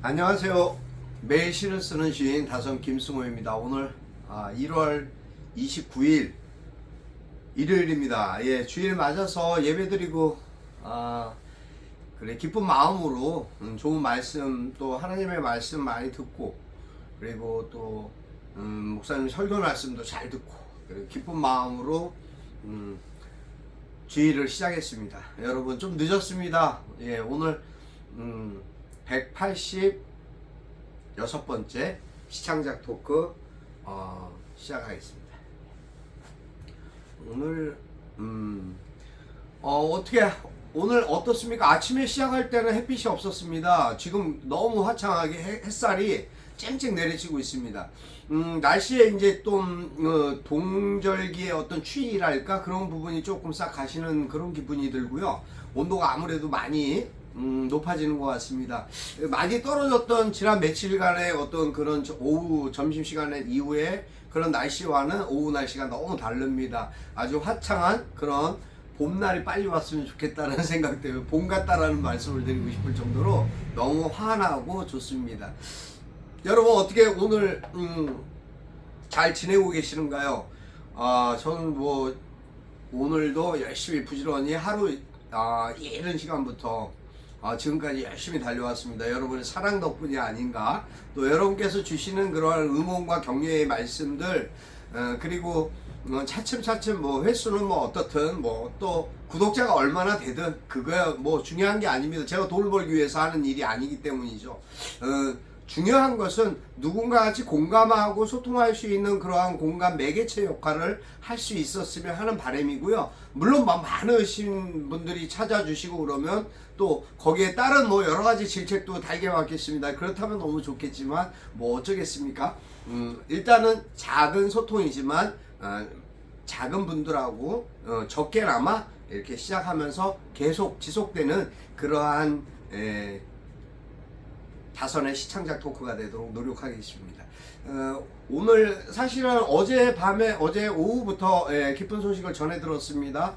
안녕하세요. 매일 시를 쓰는 시인 다선 김승호입니다. 오늘 1월 29일 일요일입니다. 예, 주일 맞아서 예배드리고 그래 기쁜 마음으로 좋은 말씀 또 하나님의 말씀 많이 듣고 그리고 또 목사님 설교 말씀도 잘 듣고 그리고 기쁜 마음으로 주일을 시작했습니다. 여러분 좀 늦었습니다. 예, 오늘 186번째 시창작 토크 시작하겠습니다. 오늘 어떻게 오늘 어떻습니까? 아침에 시작할 때는 햇빛이 없었습니다. 지금 너무 화창하게 햇살이 쨍쨍 내리치고 있습니다. 날씨에 이제 좀 동절기의 어떤 추위랄까 그런 부분이 조금 싹 가시는 그런 기분이 들고요. 온도가 아무래도 많이 높아지는 것 같습니다. 많이 떨어졌던 지난 며칠간의 어떤 그런 오후 점심시간에 이후에 그런 날씨와는 오후 날씨가 너무 다릅니다. 아주 화창한 그런 봄날이 빨리 왔으면 좋겠다는 생각 때문에 봄 같다라는 말씀을 드리고 싶을 정도로 너무 환하고 좋습니다. 여러분 어떻게 오늘 잘 지내고 계시는가요? 저는 뭐 오늘도 열심히 부지런히 하루 이른 시간부터 지금까지 열심히 달려왔습니다. 여러분의 사랑 덕분이 아닌가. 또 여러분께서 주시는 그러한 응원과 격려의 말씀들 그리고 차츰차츰 뭐 횟수는 뭐 어떻든 뭐 또 구독자가 얼마나 되든 그거야 뭐 중요한 게 아닙니다. 제가 돈을 벌기 위해서 하는 일이 아니기 때문이죠. 중요한 것은 누군가 같이 공감하고 소통할 수 있는 그러한 공감 매개체 역할을 할 수 있었으면 하는 바람이고요. 물론 많으신 분들이 찾아주시고 그러면 또 거기에 따른 뭐 여러 가지 질책도 달게 받겠습니다. 그렇다면 너무 좋겠지만 뭐 어쩌겠습니까? 일단은 작은 소통이지만 작은 분들하고 적게나마 이렇게 시작하면서 계속 지속되는 그러한 다선의 시창작 토크가 되도록 노력하겠습니다. 오늘 사실은 어제 오후부터 기쁜 소식을 전해 들었습니다.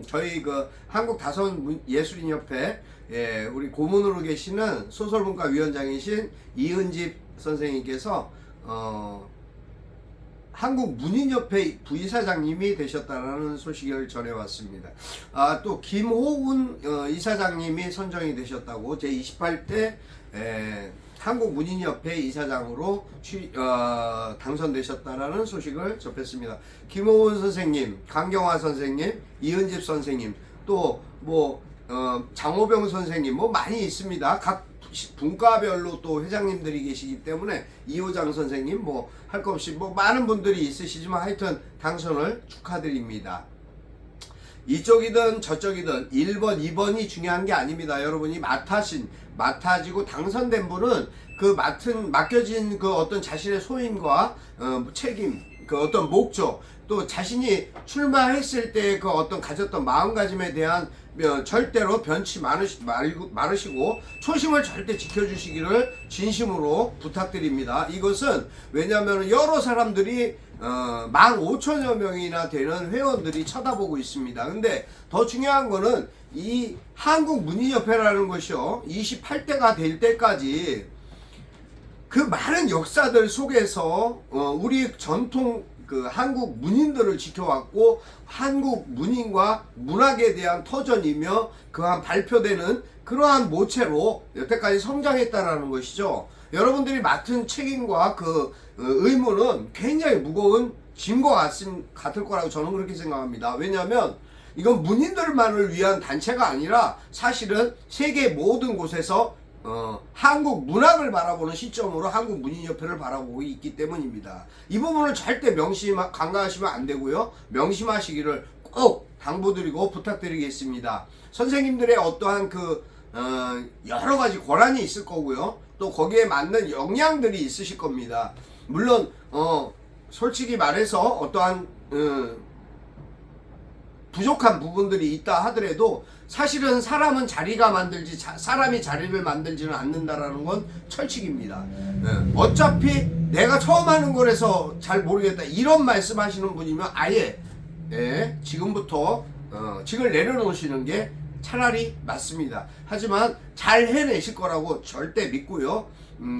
저희 그 한국 다선 예술인협회 우리 고문으로 계시는 소설문과 위원장이신 이은집 선생님께서 한국 문인협회 부이사장님이 되셨다는 소식을 전해왔습니다. 또 김호운 이사장님이 선정이 되셨다고 제28대 한국 문인협회 이사장으로 당선되셨다라는 소식을 접했습니다. 김호운 선생님, 강경화 선생님, 이은집 선생님, 또 뭐 장호병 선생님 뭐 많이 있습니다. 각 분과별로 또 회장님들이 계시기 때문에 이호장 선생님 뭐 할 것 없이 뭐 많은 분들이 있으시지만 하여튼 당선을 축하드립니다. 이쪽이든 저쪽이든 1번, 2번이 중요한 게 아닙니다. 여러분이 맡아지고 당선된 분은 그 맡겨진 그 어떤 자신의 소임과 책임, 그 어떤 목적, 또 자신이 출마했을 때 그 어떤 가졌던 마음가짐에 대한 절대로 변치 마르시고 초심을 절대 지켜주시기를 진심으로 부탁드립니다. 이것은 왜냐하면 여러 사람들이 15,000여 명이나 되는 회원들이 쳐다보고 있습니다. 근데 더 중요한 거는 이 한국문인협회라는 것이요 28대가 될 때까지 그 많은 역사들 속에서 우리 전통 그 한국 문인들을 지켜왔고 한국 문인과 문학에 대한 터전이며 그한 발표되는 그러한 모체로 여태까지 성장했다라는 것이죠. 여러분들이 맡은 책임과 그 의무는 굉장히 무거운 짐과 같을 거라고 저는 그렇게 생각합니다. 왜냐하면 이건 문인들만을 위한 단체가 아니라 사실은 세계 모든 곳에서 한국 문학을 바라보는 시점으로 한국 문인협회를 바라보고 있기 때문입니다. 이 부분을 절대 간과하시면 안 되고요. 명심하시기를 꼭 당부드리고 부탁드리겠습니다. 선생님들의 어떠한 여러 가지 권한이 있을 거고요. 또 거기에 맞는 역량들이 있으실 겁니다. 물론 솔직히 말해서 어떠한 부족한 부분들이 있다 하더라도 사실은 사람이 자리를 만들지는 않는다라는 건 철칙입니다. 어차피 내가 처음 하는 거라서 잘 모르겠다 이런 말씀하시는 분이면 아예 지금부터 직을 내려놓으시는 게 차라리 맞습니다. 하지만 잘 해내실 거라고 절대 믿고요.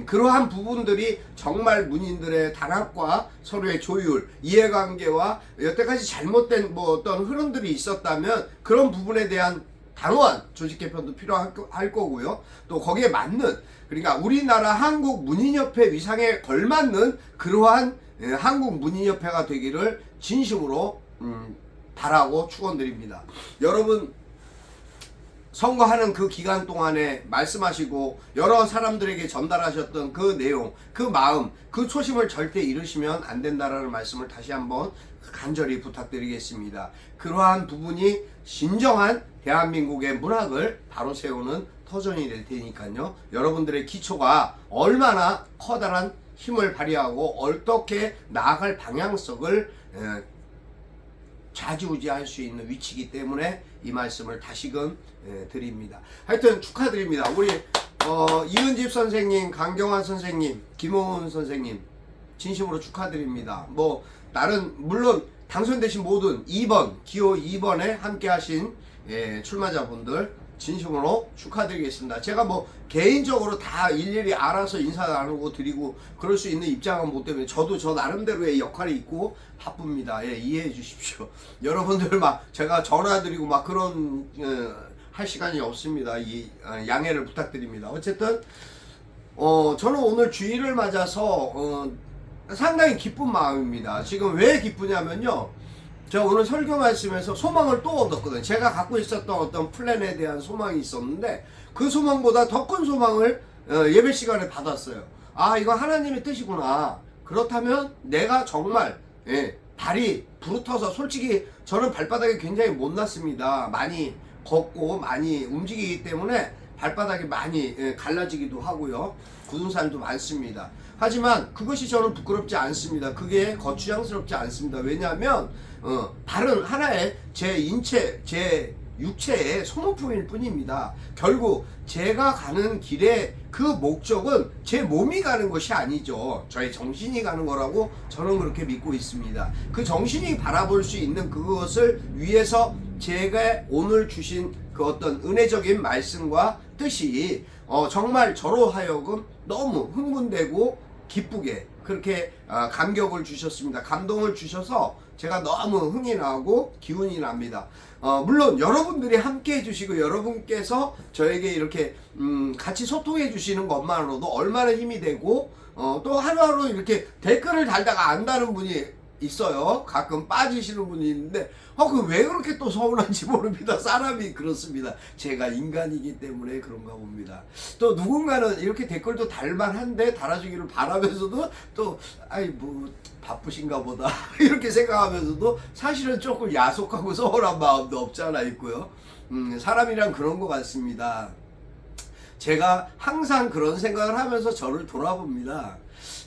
그러한 부분들이 정말 문인들의 단합과 서로의 조율, 이해관계와 여태까지 잘못된 뭐 어떤 흐름들이 있었다면 그런 부분에 대한 단호한 조직 개편도 필요할 거고요. 또 거기에 맞는, 그러니까 우리나라 한국 문인협회 위상에 걸맞는 그러한 한국 문인협회가 되기를 진심으로 바라고 축원드립니다. 여러분 선거하는 그 기간 동안에 말씀하시고 여러 사람들에게 전달하셨던 그 내용, 그 마음, 그 초심을 절대 잃으시면 안 된다라는 말씀을 다시 한번 간절히 부탁드리겠습니다. 그러한 부분이 진정한 대한민국의 문학을 바로 세우는 터전이 될 테니까요. 여러분들의 기초가 얼마나 커다란 힘을 발휘하고 어떻게 나아갈 방향성을 좌지우지할 수 있는 위치이기 때문에 이 말씀을 다시금 드립니다. 하여튼 축하드립니다. 우리 이은집 선생님, 강경환 선생님, 김홍훈 선생님 진심으로 축하드립니다. 뭐 다른 물론 당선되신 모든 2번 기호 2번에 함께 하신 출마자분들 진심으로 축하드리겠습니다. 제가 뭐 개인적으로 다 일일이 알아서 인사 나누고 드리고 그럴 수 있는 입장은 못 때문에 저도 저 나름대로의 역할이 있고 바쁩니다. 이해해 주십시오. 여러분들 막 제가 전화 드리고 막 그런 할 시간이 없습니다. 양해를 부탁드립니다. 어쨌든 저는 오늘 주일을 맞아서 상당히 기쁜 마음입니다. 지금 왜 기쁘냐면요, 제가 오늘 설교 말씀에서 소망을 또 얻었거든요. 제가 갖고 있었던 어떤 플랜에 대한 소망이 있었는데 그 소망보다 더 큰 소망을 예배 시간에 받았어요. 아, 이거 하나님의 뜻이구나. 그렇다면 내가 정말 발이 부르터서, 솔직히 저는 발바닥이 굉장히 못났습니다. 많이 걷고 많이 움직이기 때문에 발바닥이 많이 갈라지기도 하고요. 굳은 살도 많습니다. 하지만 그것이 저는 부끄럽지 않습니다. 그게 거추장스럽지 않습니다. 왜냐하면 발은 하나의 제 인체, 제 육체의 소모품일 뿐입니다. 결국 제가 가는 길의 그 목적은 제 몸이 가는 것이 아니죠. 저의 정신이 가는 거라고 저는 그렇게 믿고 있습니다. 그 정신이 바라볼 수 있는 그것을 위해서 제가 오늘 주신 그 어떤 은혜적인 말씀과 뜻이 정말 저로 하여금 너무 흥분되고 기쁘게 그렇게 감격을 주셨습니다. 감동을 주셔서 제가 너무 흥이 나고 기운이 납니다. 물론 여러분들이 함께 해주시고 여러분께서 저에게 이렇게 같이 소통해 주시는 것만으로도 얼마나 힘이 되고 또 하루하루 이렇게 댓글을 달다가 안다는 분이 있어요. 가끔 빠지시는 분이 있는데 그 왜 그렇게 또 서운한지 모릅니다. 사람이 그렇습니다. 제가 인간이기 때문에 그런가 봅니다. 또 누군가는 이렇게 댓글도 달만한데 달아주기를 바라면서도 또 아이 뭐 바쁘신가 보다 이렇게 생각하면서도 사실은 조금 야속하고 서운한 마음도 없지 않아 있고요. 사람이란 그런 것 같습니다. 제가 항상 그런 생각을 하면서 저를 돌아봅니다.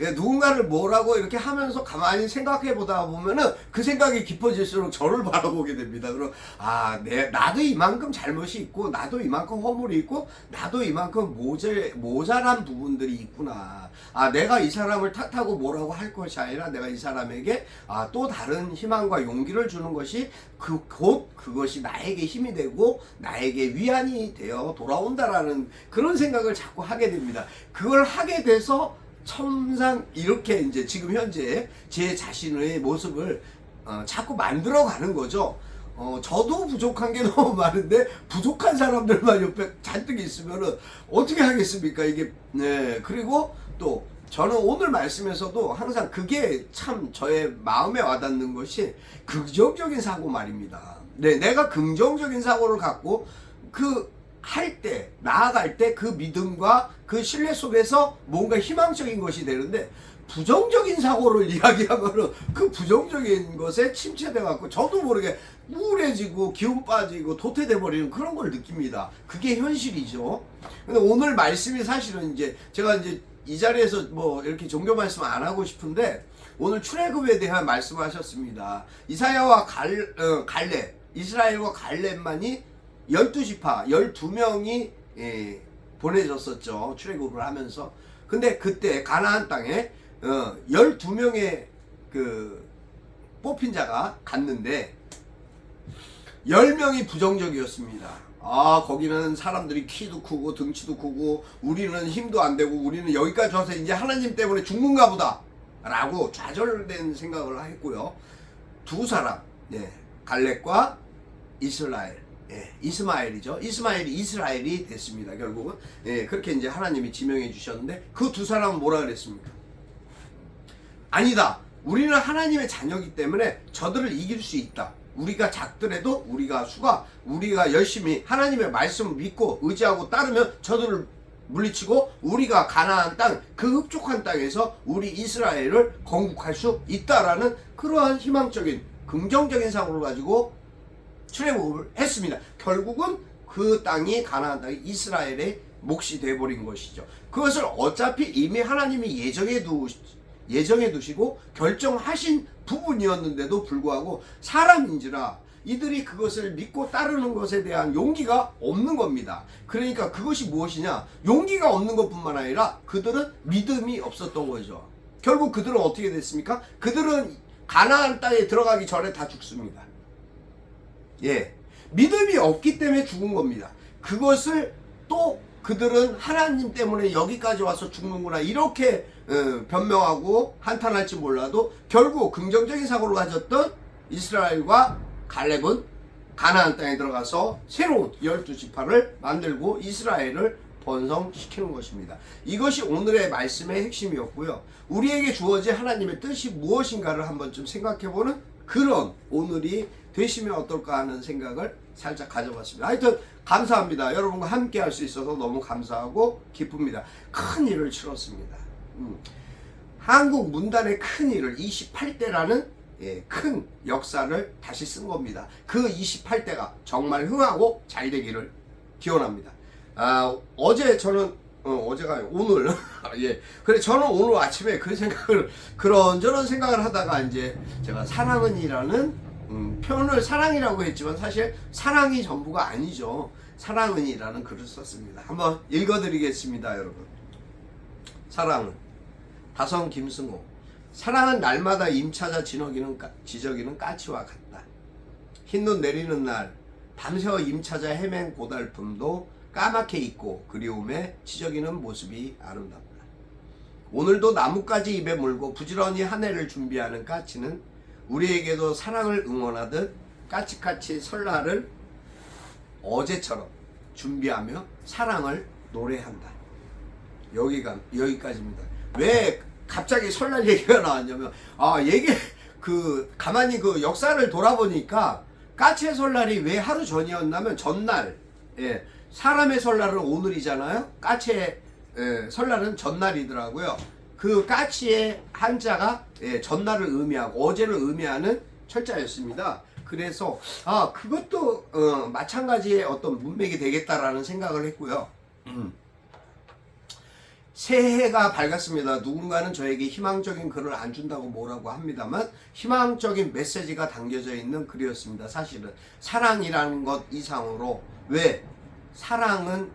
누군가를 뭐라고 이렇게 하면서 가만히 생각해 보다 보면은 그 생각이 깊어질수록 저를 바라보게 됩니다. 그럼 나도 이만큼 잘못이 있고 나도 이만큼 허물이 있고 나도 이만큼 모자란 부분들이 있구나. 내가 이 사람을 탓하고 뭐라고 할 것이 아니라 내가 이 사람에게 또 다른 희망과 용기를 주는 것이 곧 그것이 나에게 힘이 되고 나에게 위안이 되어 돌아온다라는 그런 생각을 자꾸 하게 됩니다. 그걸 하게 돼서 천상 이렇게 이제 지금 현재 제 자신의 모습을 자꾸 만들어가는 거죠. 저도 부족한 게 너무 많은데 부족한 사람들만 옆에 잔뜩 있으면은 어떻게 하겠습니까? 이게 그리고 또 저는 오늘 말씀에서도 항상 그게 참 저의 마음에 와닿는 것이 긍정적인 사고 말입니다. 내가 긍정적인 사고를 갖고 할 때, 나아갈 때 그 믿음과 그 신뢰 속에서 뭔가 희망적인 것이 되는데 부정적인 사고를 이야기하면은 그 부정적인 것에 침체돼 갖고 저도 모르게 우울해지고 기운 빠지고 도태돼 버리는 그런 걸 느낍니다. 그게 현실이죠. 근데 오늘 말씀이 사실은 이제 제가 이제 이 자리에서 뭐 이렇게 종교 말씀 안 하고 싶은데 오늘 출애굽에 대한 말씀을 하셨습니다. 이사야와 갈렙, 이스라엘과 갈렙만이 12지파 12명이 보내졌었죠. 출애굽을 하면서. 근데 그때 가나안 땅에 12명의 그 뽑힌 자가 갔는데 10명이 부정적이었습니다. 아, 거기는 사람들이 키도 크고 등치도 크고 우리는 힘도 안 되고 우리는 여기까지 와서 이제 하나님 때문에 죽는가 보다 라고 좌절된 생각을 했고요. 두 사람, 예, 갈렙과 이스라엘, 예, 이스마엘이죠. 이스라엘이 됐습니다. 결국은, 예, 그렇게 이제 하나님이 지명해 주셨는데 그 두 사람은 뭐라 그랬습니까? 아니다. 우리는 하나님의 자녀이기 때문에 저들을 이길 수 있다. 우리가 작더라도 우리가 열심히 하나님의 말씀을 믿고 의지하고 따르면 저들을 물리치고 우리가 가나안 땅, 그 흡족한 땅에서 우리 이스라엘을 건국할 수 있다라는 그러한 희망적인 긍정적인 사고를 가지고 출애굽을 했습니다. 결국은 그 땅이 가나안 땅이 이스라엘의 몫이 되어버린 것이죠. 그것을 어차피 이미 하나님이 예정해 두시고 결정하신 부분이었는데도 불구하고 사람인지라 이들이 그것을 믿고 따르는 것에 대한 용기가 없는 겁니다. 그러니까 그것이 무엇이냐? 용기가 없는 것뿐만 아니라 그들은 믿음이 없었던 거죠. 결국 그들은 어떻게 됐습니까? 그들은 가나안 땅에 들어가기 전에 다 죽습니다. 예, 믿음이 없기 때문에 죽은 겁니다. 그것을 또 그들은 하나님 때문에 여기까지 와서 죽는구나 이렇게 변명하고 한탄할지 몰라도 결국 긍정적인 사고를 가졌던 이스라엘과 갈렙은 가나안 땅에 들어가서 새로운 12지파를 만들고 이스라엘을 번성시키는 것입니다. 이것이 오늘의 말씀의 핵심이었고요. 우리에게 주어진 하나님의 뜻이 무엇인가를 한번쯤 생각해보는 그런 오늘이 되시면 어떨까 하는 생각을 살짝 가져봤습니다. 하여튼 감사합니다. 여러분과 함께 할 수 있어서 너무 감사하고 기쁩니다. 큰 일을 치렀습니다. 한국 문단의 큰 일을 28대라는 큰 역사를 다시 쓴 겁니다. 그 28대가 정말 흥하고 잘 되기를 기원합니다. 어제 저는 어제가 오늘 예. 그래 저는 오늘 아침에 그 생각을 그런저런 생각을 하다가 이제 제가 사랑은이라는 표현을 사랑이라고 했지만 사실 사랑이 전부가 아니죠. 사랑은이라는 글을 썼습니다. 한번 읽어드리겠습니다, 여러분. 사랑은 다성 김승호. 사랑은 날마다 임차자 지저귀는 까치와 같다. 흰눈 내리는 날 밤새워 임차자 헤맨 고달픔도 까맣게 잊고 그리움에 지저귀는 모습이 아름답다. 오늘도 나뭇가지 입에 물고 부지런히 한 해를 준비하는 까치는 우리에게도 사랑을 응원하듯 까치까치 설날을 어제처럼 준비하며 사랑을 노래한다. 여기까지입니다. 왜 갑자기 설날 얘기가 나왔냐면 가만히 그 역사를 돌아보니까 까치의 설날이 왜 하루 전이었냐면 전날, 예, 사람의 설날은 오늘이잖아요. 까치의 설날은 전날이더라고요. 그 까치의 한자가 전날을 의미하고 어제를 의미하는 철자였습니다. 그래서 그것도 마찬가지의 어떤 문맥이 되겠다라는 생각을 했고요. 새해가 밝았습니다. 누군가는 저에게 희망적인 글을 안 준다고 뭐라고 합니다만 희망적인 메시지가 담겨져 있는 글이었습니다. 사실은 사랑이라는 것 이상으로 왜 사랑은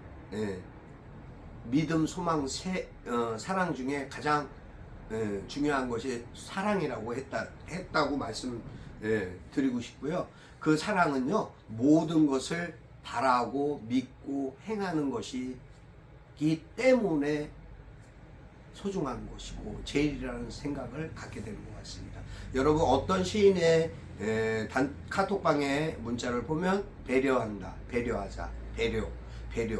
믿음, 소망, 사랑 중에 가장 중요한 것이 사랑이라고 했다고 말씀 드리고 싶고요. 그 사랑은요 모든 것을 바라고 믿고 행하는 것이기 때문에 소중한 것이고 제일이라는 생각을 갖게 되는 것 같습니다. 여러분 어떤 시인의 카톡방에 문자를 보면 배려한다, 배려하자, 배려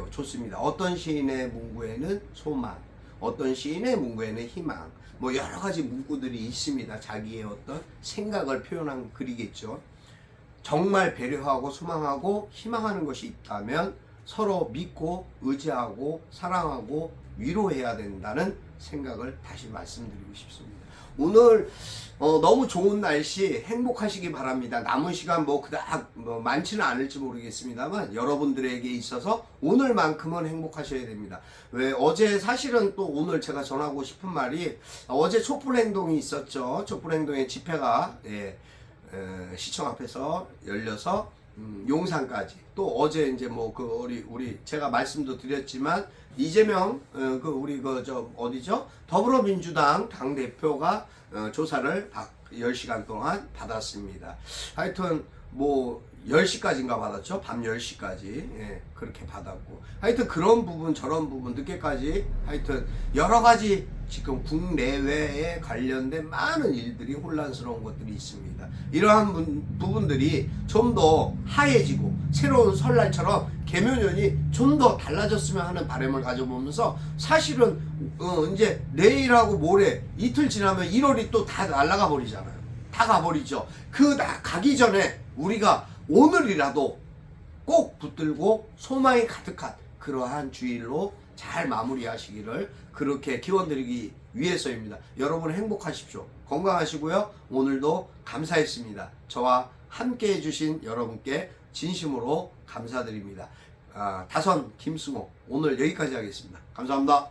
좋습니다. 어떤 시인의 문구에는 소망, 어떤 시인의 문구에는 희망, 뭐 여러 가지 문구들이 있습니다. 자기의 어떤 생각을 표현한 글이겠죠. 정말 배려하고 소망하고 희망하는 것이 있다면 서로 믿고 의지하고 사랑하고 위로해야 된다는 생각을 다시 말씀드리고 싶습니다. 오늘 너무 좋은 날씨 행복하시기 바랍니다. 남은 시간 그닥 많지는 않을지 모르겠습니다만 여러분들에게 있어서 오늘만큼은 행복하셔야 됩니다. 왜 어제 사실은 또 오늘 제가 전하고 싶은 말이 어제 촛불행동이 있었죠. 촛불행동의 집회가 시청 앞에서 열려서 용산까지 또 어제 이제 우리 제가 말씀도 드렸지만 이재명 어디죠? 더불어민주당 당대표가 조사를 10시간 동안 받았습니다. 하여튼 10시까지인가 받았죠. 밤 10시까지. 예, 그렇게 받았고. 하여튼 그런 부분, 저런 부분, 늦게까지 하여튼 여러 가지 지금 국내외에 관련된 많은 일들이 혼란스러운 것들이 있습니다. 이러한 부분들이 좀 더 하얘지고 새로운 설날처럼 개묘년이 좀 더 달라졌으면 하는 바람을 가져보면서 사실은 이제 내일하고 모레 이틀 지나면 1월이 또 다 날아가 버리잖아요. 다 가버리죠. 그 가기 전에 우리가 오늘이라도 꼭 붙들고 소망이 가득한 그러한 주일로 잘 마무리하시기를 그렇게 기원드리기 위해서입니다. 여러분 행복하십시오. 건강하시고요. 오늘도 감사했습니다. 저와 함께 해주신 여러분께 진심으로 감사드립니다. 다선 김승호 오늘 여기까지 하겠습니다. 감사합니다.